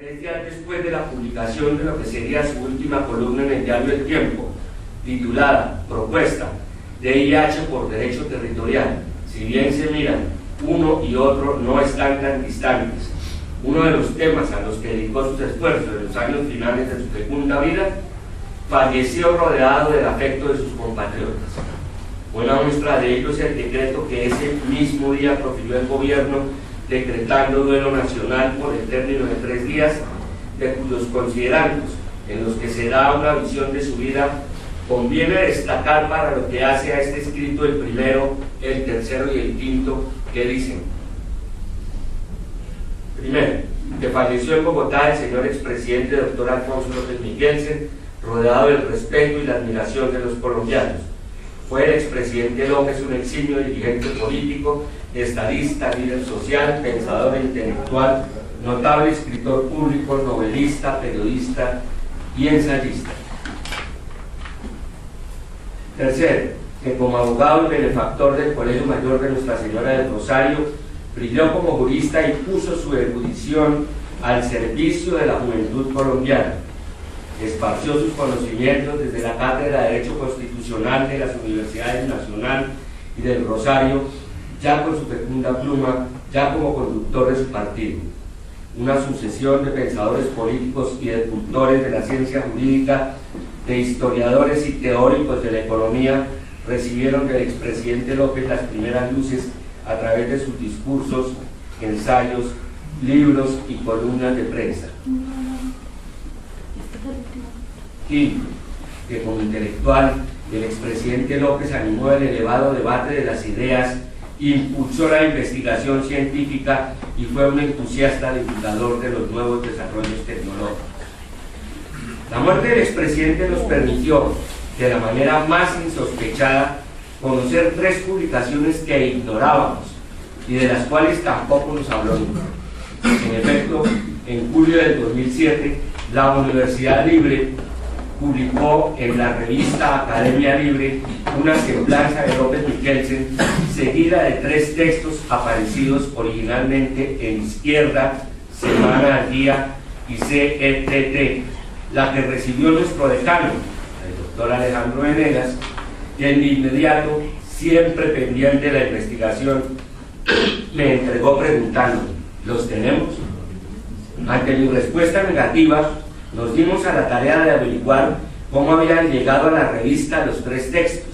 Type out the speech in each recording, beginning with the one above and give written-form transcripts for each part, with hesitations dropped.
3 días después de la publicación de lo que sería su última columna en el diario El Tiempo, titulada Propuesta de VIH por Derecho Territorial. Si bien se miran, uno y otro no están tan distantes. Uno de los temas a los que dedicó sus esfuerzos en los años finales de su fecunda vida, falleció rodeado del afecto de sus compatriotas. Buena muestra de ello es el decreto que ese mismo día profirió el gobierno, decretando duelo nacional por el término de 3 días, de cuyos considerandos, en los que se da una visión de su vida, conviene destacar para lo que hace a este escrito el primero, el tercero y el quinto, que dicen: primero, que falleció en Bogotá el señor expresidente Dr. Alfonso López Miguelsen, rodeado del respeto y la admiración de los colombianos. Fue el expresidente López un eximio dirigente político, estadista, líder social, pensador e intelectual, notable escritor público, novelista, periodista y ensayista. Tercero, que como abogado y benefactor del Colegio Mayor de Nuestra Señora del Rosario, brilló como jurista y puso su erudición al servicio de la juventud colombiana. Esparció sus conocimientos desde la Cátedra de Derecho Constitucional de las Universidades Nacional y del Rosario, ya con su fecunda pluma, ya como conductor de su partido. Una sucesión de pensadores políticos y de cultores de la ciencia jurídica, de historiadores y teóricos de la economía, recibieron del expresidente López las primeras luces a través de sus discursos, ensayos, libros y columnas de prensa. Quinto, que como intelectual, el expresidente López animó el elevado debate de las ideas, impulsó la investigación científica y fue un entusiasta divulgador de los nuevos desarrollos tecnológicos. La muerte del expresidente nos permitió, de la manera más insospechada, conocer 3 publicaciones que ignorábamos y de las cuales tampoco nos habló nunca. En efecto, en julio del 2007, la Universidad Libre publicó en la revista Academia Libre una semblanza de López Miguelsen, seguida de 3 textos aparecidos originalmente en Izquierda, Semana al Día y CETT, la que recibió nuestro decano, el doctor Alejandro Venegas, quien de inmediato, siempre pendiente de la investigación, me entregó preguntando: ¿los tenemos? Ante mi respuesta negativa, nos dimos a la tarea de averiguar cómo habían llegado a la revista los 3 textos,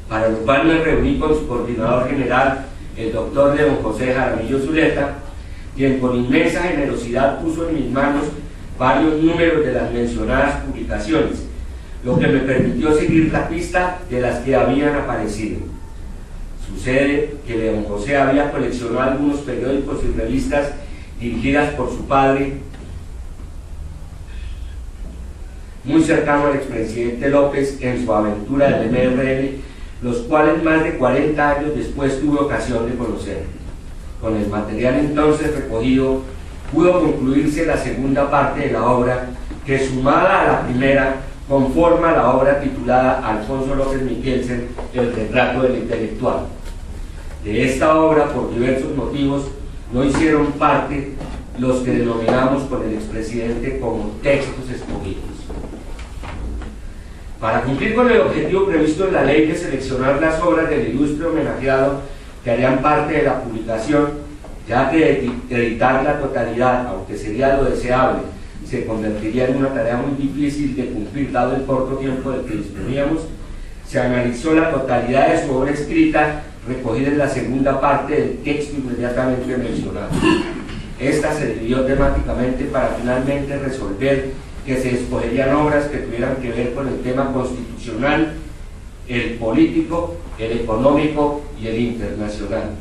para lo cual me reuní con su coordinador general, el doctor León José Jaramillo Zuleta, quien con inmensa generosidad puso en mis manos varios números de las mencionadas publicaciones, lo que me permitió seguir la pista de las que habían aparecido. Sucede que León José había coleccionado algunos periódicos y revistas dirigidas por su padre, muy cercano al expresidente López en su aventura del MRL, los cuales más de 40 años después tuve ocasión de conocer. Con el material entonces recogido, pudo concluirse la segunda parte de la obra, que sumada a la primera, conforma la obra titulada Alfonso López Miguelsen, el retrato del intelectual. De esta obra, por diversos motivos, no hicieron parte los que denominamos con el expresidente como textos escogidos. Para cumplir con el objetivo previsto en la ley de seleccionar las obras del ilustre homenajeado que harían parte de la publicación, ya que editar la totalidad, aunque sería lo deseable, se convertiría en una tarea muy difícil de cumplir dado el corto tiempo del que disponíamos, se analizó la totalidad de su obra escrita recogida en la segunda parte del texto inmediatamente mencionado. Esta se dividió temáticamente para finalmente resolver que se escogerían obras que tuvieran que ver con el tema constitucional, el político, el económico y el internacional.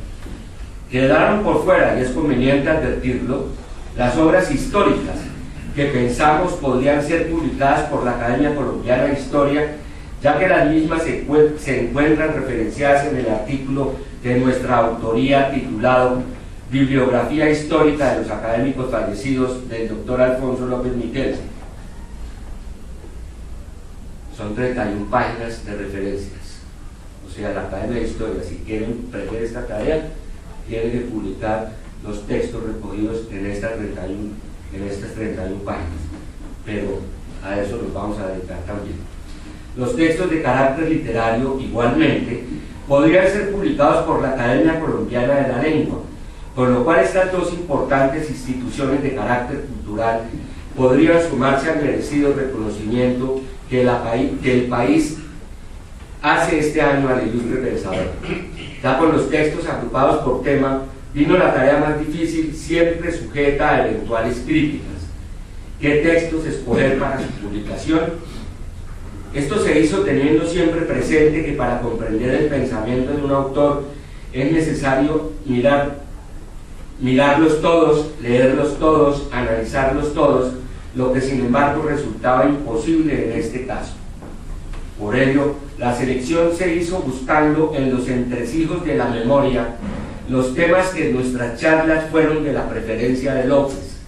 Quedaron por fuera, y es conveniente advertirlo, las obras históricas que pensamos podrían ser publicadas por la Academia Colombiana de Historia, ya que las mismas se encuentran referenciadas en el artículo de nuestra autoría titulado Bibliografía Histórica de los Académicos Fallecidos del doctor Alfonso López Miguelsen. Son 31 páginas de referencias. O sea, la Academia de Historia, si quieren prever esta tarea, tienen que publicar los textos recogidos en estas 31 en estas 31 páginas, pero a eso nos vamos a dedicar también. Los textos de carácter literario, igualmente, podrían ser publicados por la Academia Colombiana de la Lengua, con lo cual estas dos importantes instituciones de carácter cultural podrían sumarse al merecido reconocimiento que el país hace este año al ilustre pensador. Ya con los textos agrupados por tema, vino la tarea más difícil, siempre sujeta a eventuales críticas. ¿Qué textos escoger para su publicación? Esto se hizo teniendo siempre presente que para comprender el pensamiento de un autor es necesario mirarlos todos, leerlos todos, analizarlos todos, lo que sin embargo resultaba imposible en este caso. Por ello, la selección se hizo buscando en los entresijos de la memoria los temas que en nuestras charlas fueron de la preferencia de López,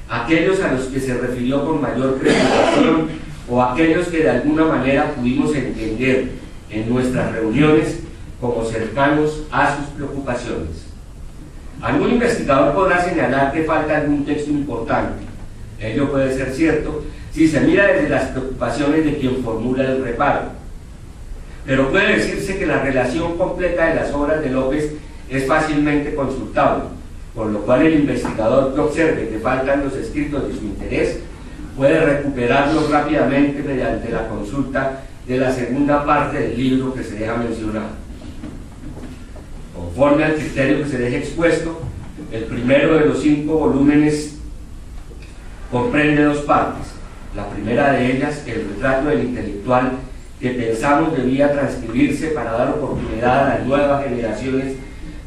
aquellos a los que se refirió con mayor preocupación o aquellos que de alguna manera pudimos entender en nuestras reuniones como cercanos a sus preocupaciones. Algún investigador podrá señalar que falta algún texto importante. Ello puede ser cierto si se mira desde las preocupaciones de quien formula el reparo. Pero puede decirse que la relación completa de las obras de López es fácilmente consultable, por lo cual el investigador que observe que faltan los escritos de su interés puede recuperarlos rápidamente mediante la consulta de la segunda parte del libro que se deja mencionar. Conforme al criterio que se deja expuesto, el primero de los 5 volúmenes comprende 2 partes. La primera de ellas, el retrato del intelectual, que pensamos debía transcribirse para dar oportunidad a las nuevas generaciones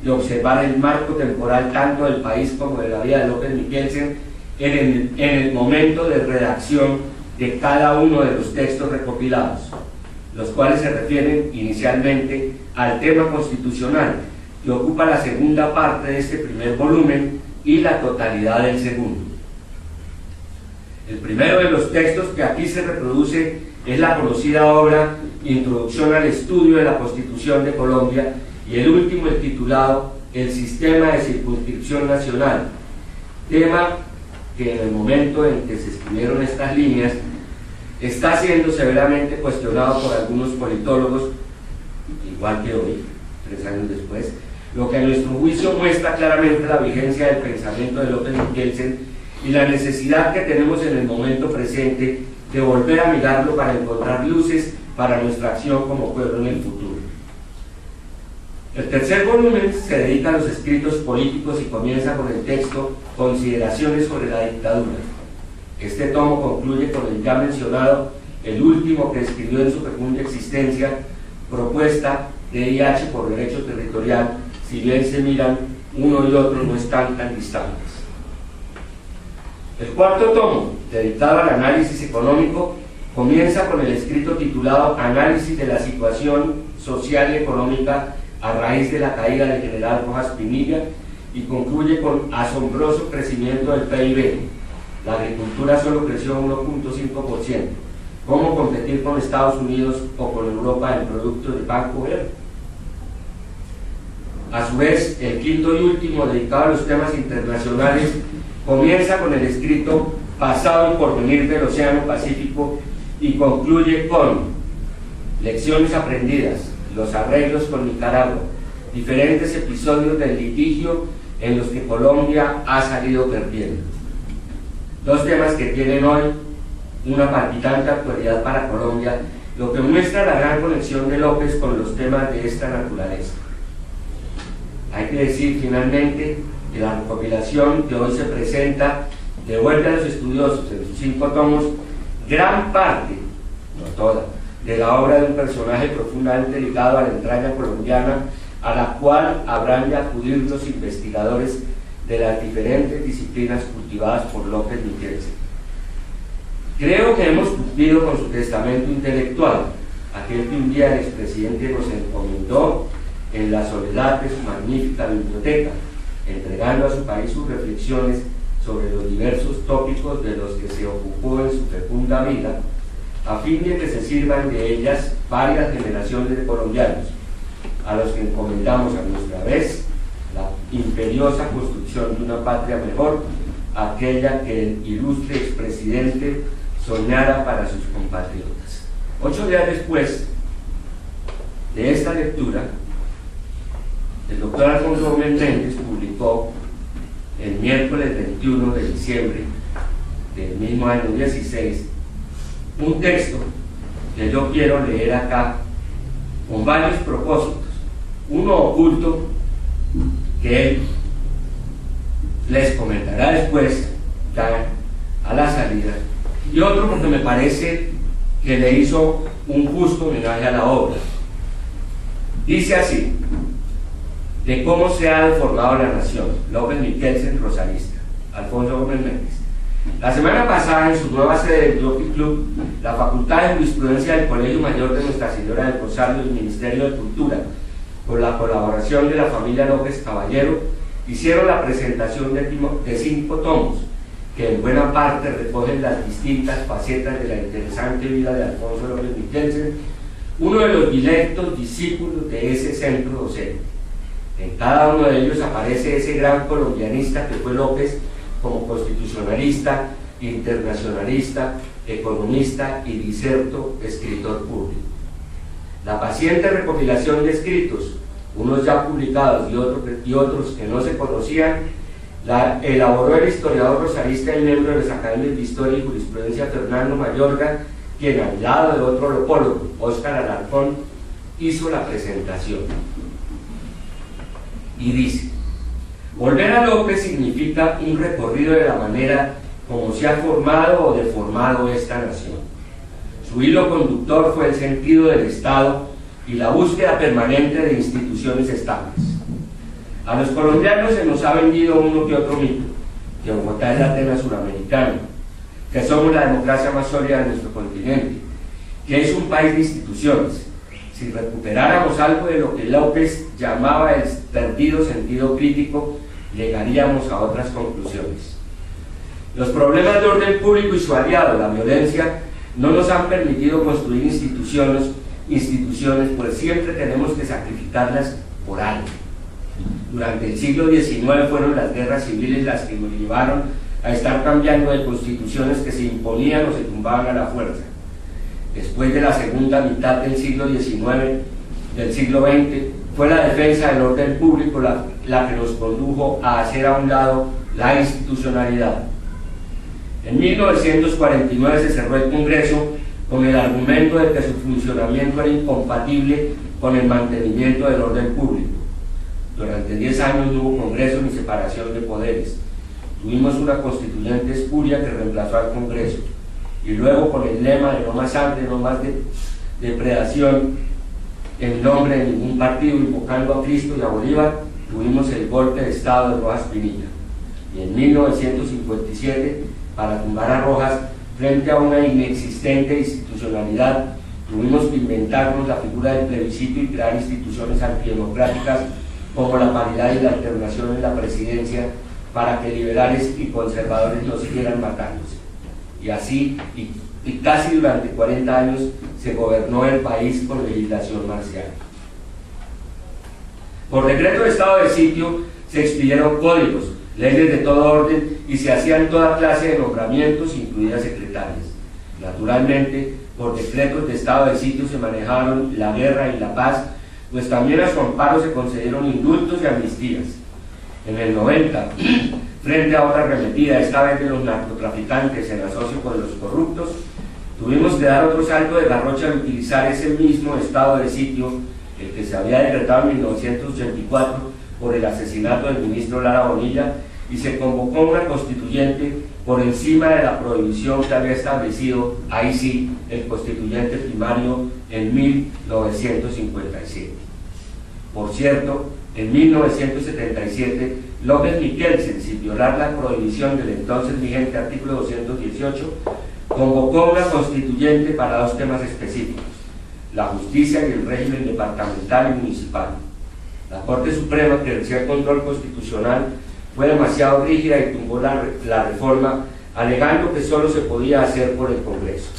de observar el marco temporal tanto del país como de la vida de López Michelsen en el momento de redacción de cada uno de los textos recopilados, los cuales se refieren inicialmente al tema constitucional, que ocupa la segunda parte de este primer volumen y la totalidad del segundo. El primero de los textos que aquí se reproduce es la conocida obra Introducción al estudio de la Constitución de Colombia, y el último, el titulado El sistema de circunscripción nacional, tema que en el momento en que se escribieron estas líneas está siendo severamente cuestionado por algunos politólogos, igual que hoy, 3 años después, lo que a nuestro juicio muestra claramente la vigencia del pensamiento de López Michelsen y la necesidad que tenemos en el momento presente de volver a mirarlo para encontrar luces para nuestra acción como pueblo en el futuro. El tercer volumen se dedica a los escritos políticos y comienza con el texto Consideraciones sobre la dictadura. Este tomo concluye con el ya mencionado, el último que escribió en su fecunda existencia, Propuesta de I.H. por Derecho Territorial, si bien se miran, uno y otro no están tan distantes. El cuarto tomo, dedicado al análisis económico, comienza con el escrito titulado Análisis de la situación social y económica a raíz de la caída del general Rojas Pinilla, y concluye con asombroso crecimiento del PIB. La agricultura solo creció 1.5%. ¿Cómo competir con Estados Unidos o con Europa en productos de Banco Verde? A su vez, el quinto y último, dedicado a los temas internacionales, comienza con el escrito Pasado y porvenir del Océano Pacífico y concluye con Lecciones aprendidas, los arreglos con Nicaragua, diferentes episodios del litigio en los que Colombia ha salido perdiendo. 2 temas que tienen hoy una palpitante actualidad para Colombia, lo que muestra la gran conexión de López con los temas de esta naturaleza. Hay que decir finalmente que la recopilación que hoy se presenta devuelve a los estudiosos en sus 5 tomos gran parte, no toda, de la obra de un personaje profundamente ligado a la entraña colombiana, a la cual habrán de acudir los investigadores de las diferentes disciplinas cultivadas por López Michelsen. Creo que hemos cumplido con su testamento intelectual, aquel que un día el expresidente nos encomendó en la soledad de su magnífica biblioteca, entregando a su país sus reflexiones sobre los diversos tópicos de los que se ocupó en su fecunda vida, a fin de que se sirvan de ellas varias generaciones de colombianos, a los que encomendamos a nuestra vez la imperiosa construcción de una patria mejor, aquella que el ilustre expresidente soñara para sus compatriotas. 8 días después de esta lectura, el doctor Alfonso Gómez Méndez publicó el miércoles 21 de diciembre del mismo año 16 un texto que yo quiero leer acá con varios propósitos, uno oculto que él les comentará después ya a la salida, y otro porque me parece que le hizo un justo homenaje a la obra. Dice así: de cómo se ha deformado la nación. López Michelsen, rosarista. Alfonso Gómez Méndez. La semana pasada, en su nueva sede del Jockey Club, la Facultad de Jurisprudencia del Colegio Mayor de Nuestra Señora del Rosario y el Ministerio de Cultura, con la colaboración de la familia López Caballero, hicieron la presentación de 5 tomos, que en buena parte recogen las distintas facetas de la interesante vida de Alfonso López Michelsen, uno de los directos discípulos de ese centro docente. En cada uno de ellos aparece ese gran colombianista que fue López, como constitucionalista, internacionalista, economista y diserto escritor público. La paciente recopilación de escritos, unos ya publicados y otros que no se conocían, la elaboró el historiador rosarista y miembro de las Academias de Historia y Jurisprudencia Fernando Mayorga, quien al lado de otro antropólogo, Óscar Alarcón, hizo la presentación. Y dice: volver a López significa un recorrido de la manera como se ha formado o deformado esta nación. Su hilo conductor fue el sentido del Estado y la búsqueda permanente de instituciones estables. A los colombianos se nos ha vendido uno que otro mito, que Bogotá es la Atenas suramericana, que somos la democracia más sólida de nuestro continente, que es un país de instituciones. Si recuperáramos algo de lo que López llamaba el perdido sentido crítico, llegaríamos a otras conclusiones. Los problemas de orden público y su aliado, la violencia, no nos han permitido construir instituciones, pues siempre tenemos que sacrificarlas por algo. Durante el siglo XIX fueron las guerras civiles las que nos llevaron a estar cambiando de constituciones que se imponían o se tumbaban a la fuerza. Después de la segunda mitad del siglo XIX, del siglo XX, fue la defensa del orden público la que nos condujo a hacer a un lado la institucionalidad. En 1949 se cerró el Congreso con el argumento de que su funcionamiento era incompatible con el mantenimiento del orden público. Durante 10 años no hubo Congreso ni separación de poderes. Tuvimos una constituyente espuria que reemplazó al Congreso. Y luego, con el lema de no más sangre, no más depredación, en nombre de ningún partido, invocando a Cristo y a Bolívar, tuvimos el golpe de Estado de Rojas Pinilla. Y en 1957, para tumbar a Rojas, frente a una inexistente institucionalidad, tuvimos que inventarnos la figura del plebiscito y crear instituciones antidemocráticas como la paridad y la alternación en la presidencia, para que liberales y conservadores no siguieran matándose. Y así, y casi durante 40 años, se gobernó el país con legislación marcial. Por decreto de estado de sitio se expidieron códigos, leyes de todo orden y se hacían toda clase de nombramientos, incluidas secretarias. Naturalmente, por decretos de estado de sitio se manejaron la guerra y la paz, pues también a su amparo se concedieron indultos y amnistías. En el 90, frente a otra arremetida, esta vez de los narcotraficantes en asocio con los corruptos, tuvimos que dar otro salto de garrocha al utilizar ese mismo estado de sitio, el que se había decretado en 1984 por el asesinato del ministro Lara Bonilla, y se convocó una constituyente por encima de la prohibición que había establecido, ahí sí, el constituyente primario en 1957. Por cierto, en 1977, López Michelsen, sin violar la prohibición del entonces vigente artículo 218, convocó una constituyente para 2 temas específicos: la justicia y el régimen departamental y municipal. La Corte Suprema, que ejercía el control constitucional, fue demasiado rígida y tumbó la reforma, alegando que solo se podía hacer por el Congreso.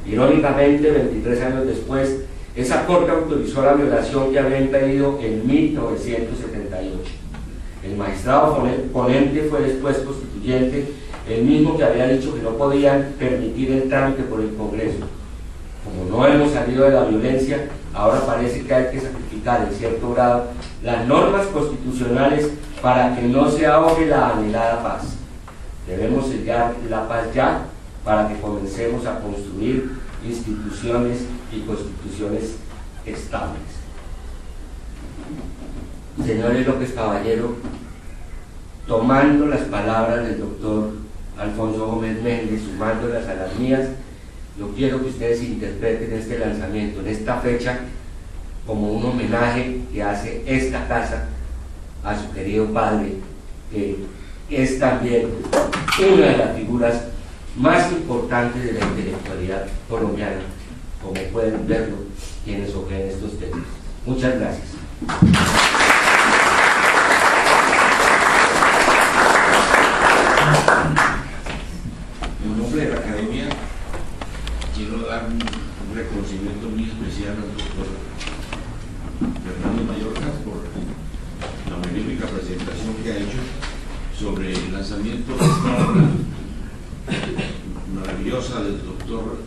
Irónicamente, 23 años después, esa Corte autorizó la violación que había impedido en 1978. El magistrado ponente fue después constituyente, el mismo que había dicho que no podían permitir el trámite por el Congreso. Como no hemos salido de la violencia, ahora parece que hay que sacrificar en cierto grado las normas constitucionales para que no se ahogue la anhelada paz. Debemos sellar la paz ya para que comencemos a construir instituciones y constituciones estables. Señores López Caballero, tomando las palabras del doctor Alfonso Gómez Méndez, sumándolas a las mías, yo quiero que ustedes interpreten este lanzamiento en esta fecha como un homenaje que hace esta casa a su querido padre, que es también una de las figuras más importantes de la intelectualidad colombiana, como pueden verlo quienes ojean estos temas. Muchas gracias. En nombre de la Academia, quiero dar un reconocimiento muy especial al doctor Fernando Mallorca por la magnífica presentación que ha hecho sobre el lanzamiento de esta obra maravillosa del doctor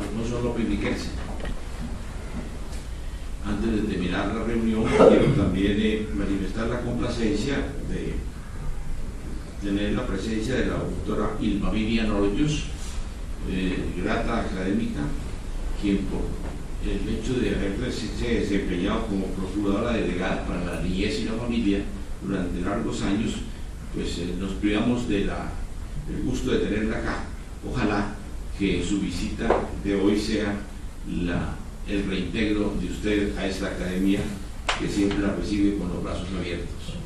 Alfonso López Miquelsen. Antes de terminar la reunión, quiero también manifestar la complacencia de tener la presencia de la doctora Ilma Vivian Hoyos, grata académica, quien por el hecho de haberse desempeñado como procuradora delegada para la niñez y la familia durante largos años, pues nos privamos del gusto de tenerla acá. Ojalá que su visita de hoy sea el reintegro de usted a esta academia, que siempre la recibe con los brazos abiertos.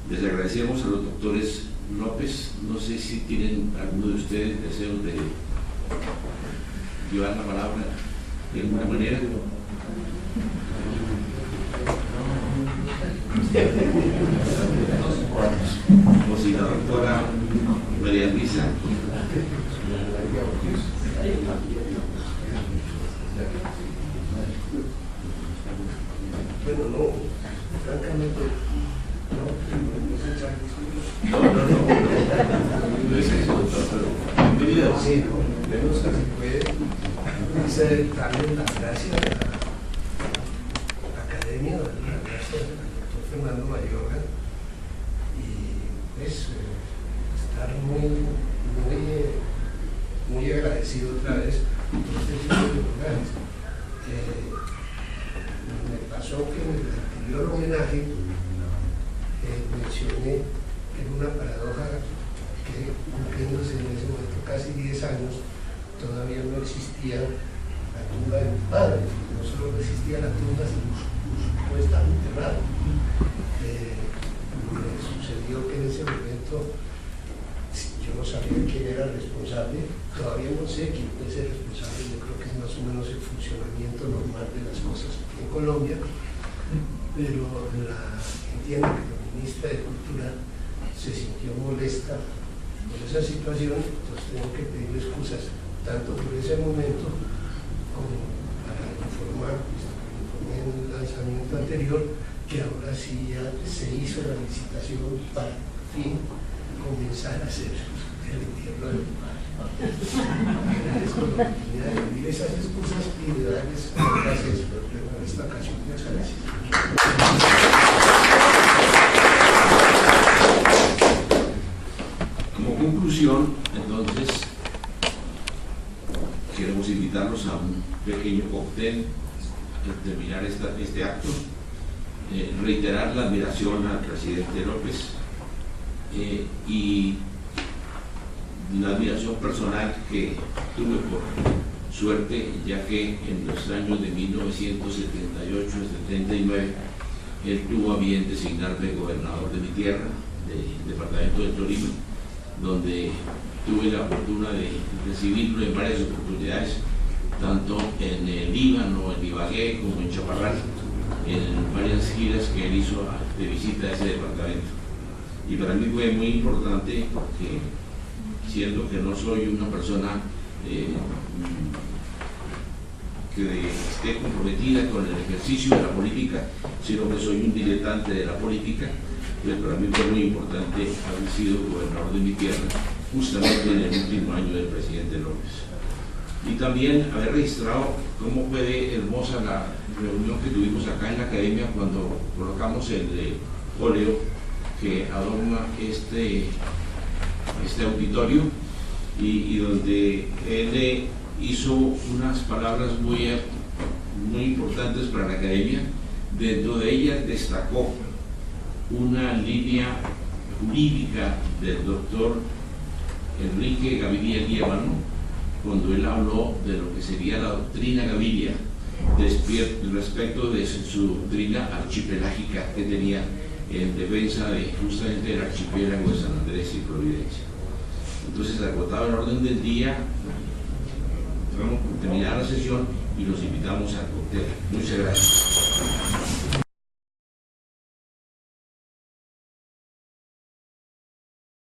Les agradecemos a los doctores López. No sé si tienen alguno de ustedes deseos de llevar la palabra de alguna manera. O si la doctora María Luisa. Bueno, no, francamente, No es eso, doctor, pero bienvenido. sí, menos que se puede darle las gracias a la academia, las gracias al doctor Fernando Mayorga, y pues estar muy agradecido otra vez por este tipo de lugares. Me pasó que en el anterior homenaje mencioné que era una paradoja que, cumpliéndose en ese momento casi 10 años, todavía no existía la tumba de mi padre. No solo no existía la tumba, sino no estaba enterrado. Me sucedió que en ese momento yo no sabía quién era el responsable. Todavía no sé quién es el responsable. Yo creo que es más o menos el funcionamiento normal de las cosas aquí en Colombia, pero entiendo que la ministra de Cultura se sintió molesta por esa situación, entonces tengo que pedir excusas tanto por ese momento como para informar en el lanzamiento anterior que ahora sí ya se hizo la licitación para fin comenzar a hacer el entierro de mi padre. Agradezco la oportunidad de pedir esas excusas y de darles gracias por esta ocasión. Muchas gracias. Como conclusión, entonces, queremos invitarlos a un pequeño cóctel al terminar este acto, reiterar la admiración al presidente López y la admiración personal que tuve por suerte, ya que en los años de 1978 y 79 él tuvo a bien designarme gobernador de mi tierra, del departamento de Tolima, donde tuve la fortuna de recibirlo en varias oportunidades, tanto en el Líbano, en Ibagué, como en Chaparral, en varias giras que él hizo de visita a ese departamento. Y para mí fue muy importante porque, siendo que no soy una persona que esté comprometida con el ejercicio de la política, sino que soy un diletante de la política, pues para mí fue muy importante haber sido gobernador de mi tierra justamente en el último año del presidente López. Y también haber registrado cómo fue de hermosa la reunión que tuvimos acá en la academia cuando colocamos el óleo que adorna este auditorio y donde él hizo unas palabras muy importantes para la academia. Dentro de ellas destacó una línea jurídica del doctor Enrique Gaviria Líbano, cuando él habló de lo que sería la doctrina Gaviria respecto de su doctrina archipelágica que tenía en defensa de justamente el archipiélago de San Andrés y Providencia. Entonces, agotado el orden del día, vamos a terminar la sesión y los invitamos al cóctel. Muchas gracias.